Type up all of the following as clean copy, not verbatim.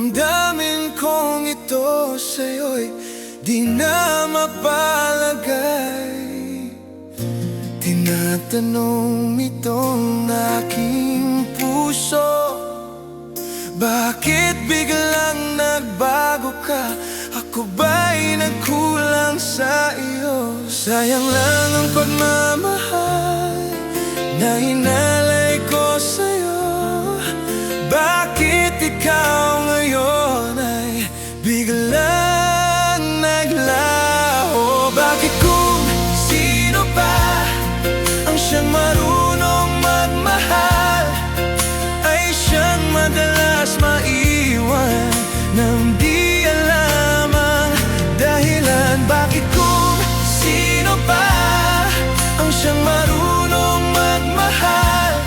Damdamin kong ito sa'yo'y di na mapalagay. Tinatanong itong aking puso, bakit biglang nagbago ka? Ako ba'y nagkulang sa iyo? Sayang lang ang pagmamahal na inalay ko sa'yo. Bakit ikaw ngayon ay biglang naglaho? Bakit kung sino pa ang siyang marunong magmahal ay siyang madalas maiwan nang di alam ang dahilan? Bakit kung sino pa ang siyang marunong magmahal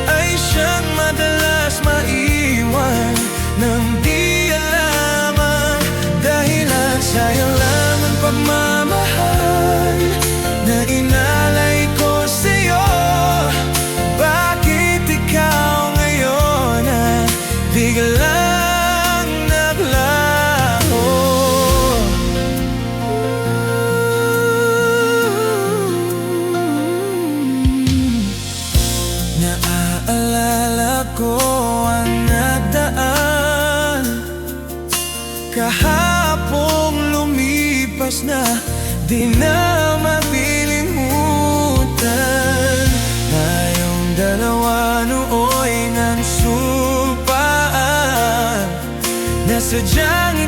ay siyang madalas maiwan nang di alam ang dahilan? Sayang lang ang pagmamahal na inalay ko sa'yo. Bakit ikaw ngayon ay biglang naglaho? Naaalala ko ang nagdaan, kahapong lumipas na, di na mapilimutan. Tayong dalawa nooy nagsumpaan na sadyang